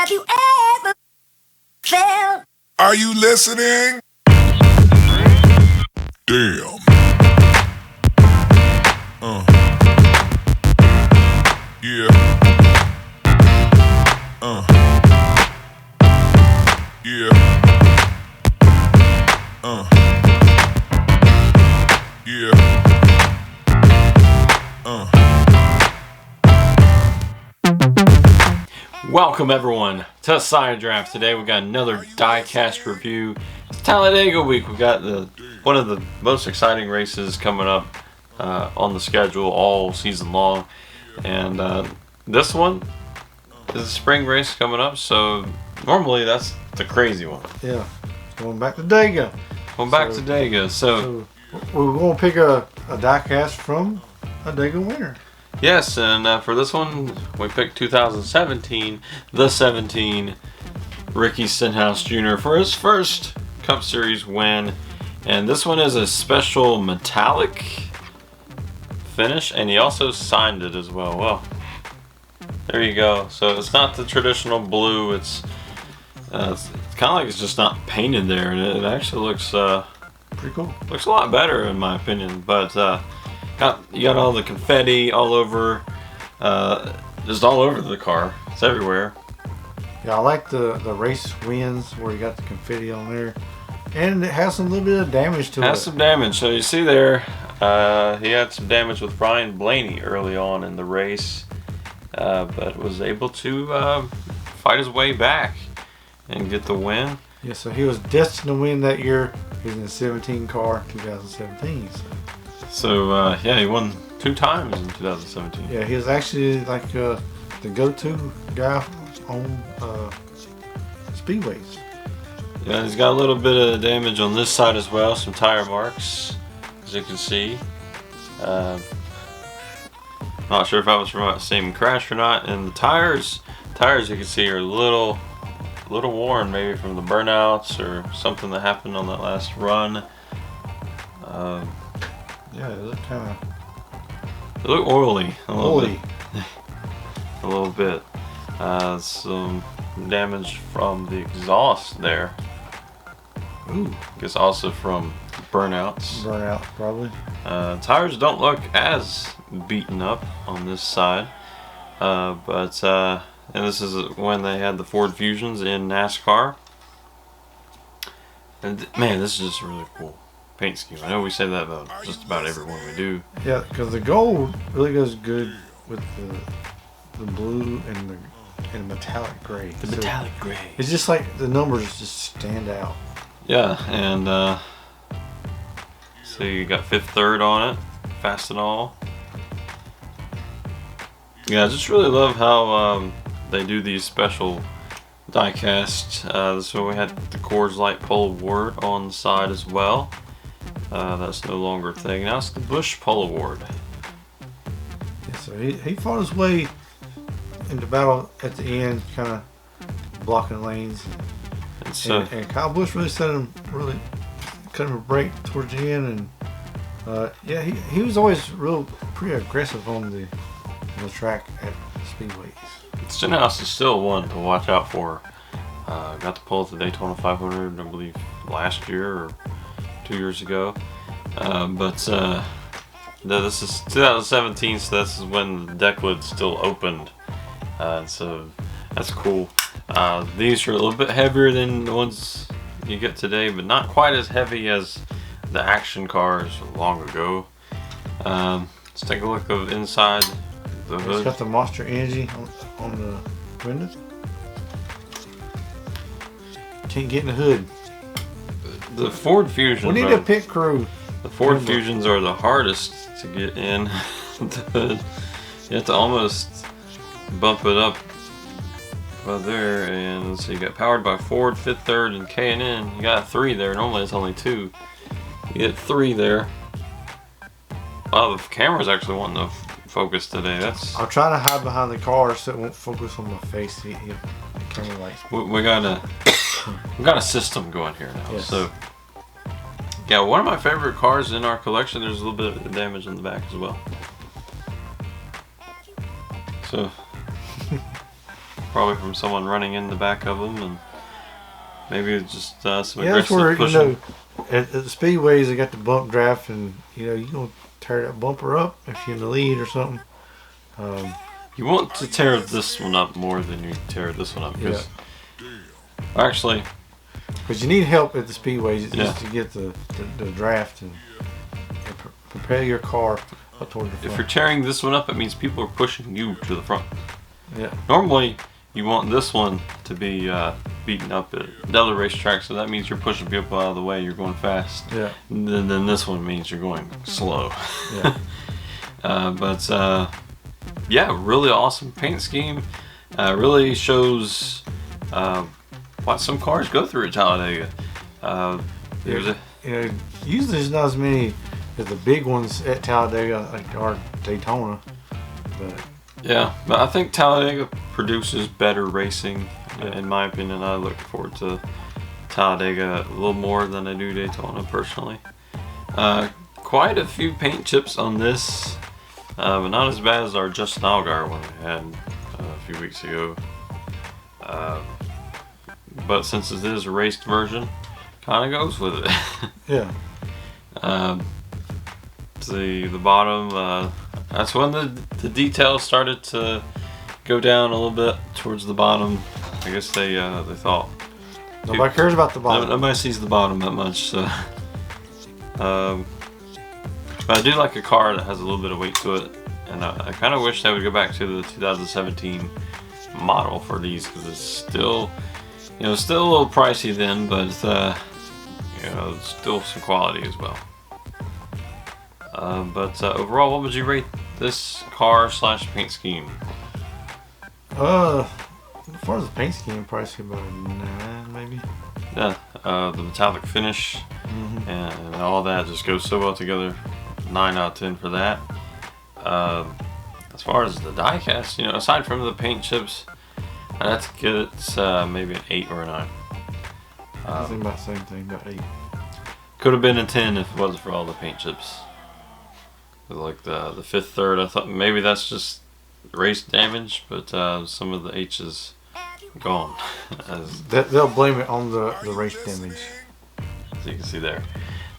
Have you ever felt? Are you listening? Damn. Yeah. Yeah. Yeah. Welcome everyone to Side Draft. Today we got another Diecast review. It's Talladega week. We got one of the most exciting races coming up on the schedule all season long, and this one is a spring race coming up. So normally that's the crazy one. Yeah, going back to Dega. To Dega. So we're going to pick a diecast from a Dega winner. yes, and for this one we picked 2017, the 17 Ricky Stenhouse Jr. for his first Cup Series win, and this one is a special metallic finish, and he also signed it as well. Well, there you go. So it's not the traditional blue. It's kind of like it's just not painted there, and it actually looks Pretty cool. looks a lot better in my opinion. But you got all the confetti all over, just all over the car. It's everywhere. Yeah, I like the race wins where you got the confetti on there, and it has some little bit of damage to it. Has some damage. So you see there, he had some damage with Brian Blaney early on in the race, but was able to fight his way back and get the win. Yeah, so he was destined to win that year. He was in the 17 car, 2017. So yeah, he won 2 times in 2017. Yeah, he was actually like the go-to guy on speedways. Yeah, he's got a little bit of damage on this side as well, some tire marks, as you can see. Not sure if that was from that same crash or not. And the tires you can see are a little worn, maybe from the burnouts or something that happened on that last run. Yeah, it looked kind of... They look oily. A Oily. little bit. Some damage from the exhaust there. Ooh. I guess also from burnouts. Burnout, probably. Tires don't look as beaten up on this side, but and this is when they had the Ford Fusions in NASCAR. And man, this is just a really cool paint scheme. I know we say that about just about every one we do. Yeah, because the gold really goes good with the blue and the metallic gray. The metallic gray. It's just like the numbers just stand out. Yeah, and so you got 5th, 3rd on it, fast and all. Yeah, I just really love how they do these special diecast. So we had the Coors Light Polo Award on the side as well. That's no longer a thing. Now it's the Busch Polo Award. Yeah, so he fought his way into battle at the end, kind of blocking lanes. And Kyle Busch really cut him a break towards the end, and yeah, he was always pretty aggressive on the track at speedways. Stenhouse is still one to watch out for. Got to pull at the Daytona 500, I believe, last year or 2 years ago. But no, this is 2017, so this is when the deck lid's still opened. So that's cool. These are a little bit heavier than the ones you get today, but not quite as heavy as the action cars long ago. Let's take a look of inside the hood. It's got the Monster Energy on the windows. Can't get in the hood. The Ford Fusions. We need a pit crew. The Ford Fusions are the hardest to get in the hood. You have to almost bump it up right there, and so you got powered by Ford, 5th, 3rd, and K&N. You got 3 there. Normally it's only 2. You get 3 there. Wow, the camera's actually wanting to focus today. I'm trying to hide behind the car so it won't focus on my face. The camera lights. We got a system going here now. Yes. So yeah, one of my favorite cars in our collection. There's a little bit of damage on the back as well. So probably from someone running in the back of them, and maybe it's just some Yeah, that's aggressive where, pushing. at the speedways they got the bump draft, and you're gonna tear that bumper up if you're in the lead or something. You want to tear this one up more than you tear this one up, because actually, because you need help at the speedways Yeah. just to get the draft and propel your car up toward the if front. you're tearing this one up, it means people are pushing you to the front. Yeah. Normally, you want this one to be beaten up at the other racetrack, so that means you're pushing people out of the way, you're going fast. Yeah. And then this one means you're going slow. Yeah. Yeah, really awesome paint scheme. Really shows what some cars go through at Talladega. There's a Usually there's not as many as the big ones at Talladega like or Daytona, but Yeah, but I think Talladega produces better racing, in my opinion. I look forward to Talladega a little more than I do Daytona personally. Quite a few paint chips on this, but not as bad as our Justin Allgaier one we had a few weeks ago. But since it is a raced version, kind of goes with it. yeah. The bottom, that's when the details started to go down a little bit towards the bottom. I guess they thought Nobody cares about the bottom. nobody sees the bottom that much. So, but I do like a car that has a little bit of weight to it, and I kind of wish they would go back to the 2017 model for these, because it's still, still a little pricey then, but still some quality as well. But overall, what would you rate this car / paint scheme? As far as the paint scheme, probably say about a 9 maybe. Yeah, the metallic finish and all that just goes so well together. 9 out of 10 for that. As far as the diecast, aside from the paint chips, I'd have to get it maybe an 8 or a 9. I think about the same thing, about 8. Could have been a 10 if it wasn't for all the paint chips. Like the fifth third, I thought maybe that's just race damage, but some of the H's gone. They'll blame it on the race damage. As you can see there.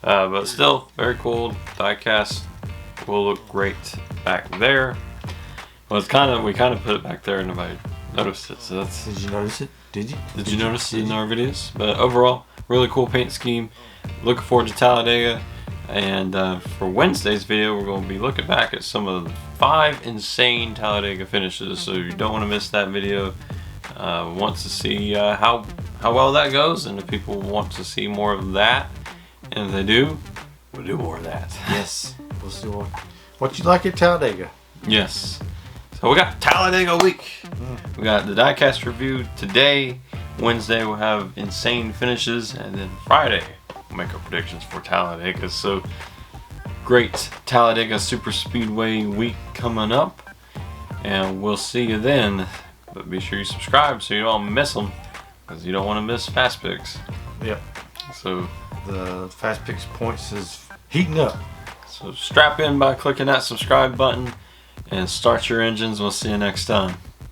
But still, very cool. Diecast will look great back there. Well, we kind of put it back there and nobody noticed it. So that's. Did you notice it? Did you? Did you notice it in our videos? But overall, really cool paint scheme. Looking forward to Talladega. And for Wednesday's video, we're going to be looking back at some of the 5 insane Talladega finishes. So you don't want to miss that video. Want to see how well that goes, and if people want to see more of that, and if they do, we'll do more of that. Yes. We'll see what you like at Talladega. Yes. So we got Talladega week. We got the diecast review today. Wednesday we'll have insane finishes, and then Friday we'll make our predictions for Talladega. So great Talladega Super Speedway week coming up, and we'll see you then. But be sure you subscribe so you don't miss them, because you don't want to miss Fast Picks. Yep. So the Fast Picks points is heating up. So strap in by clicking that subscribe button and start your engines. We'll see you next time.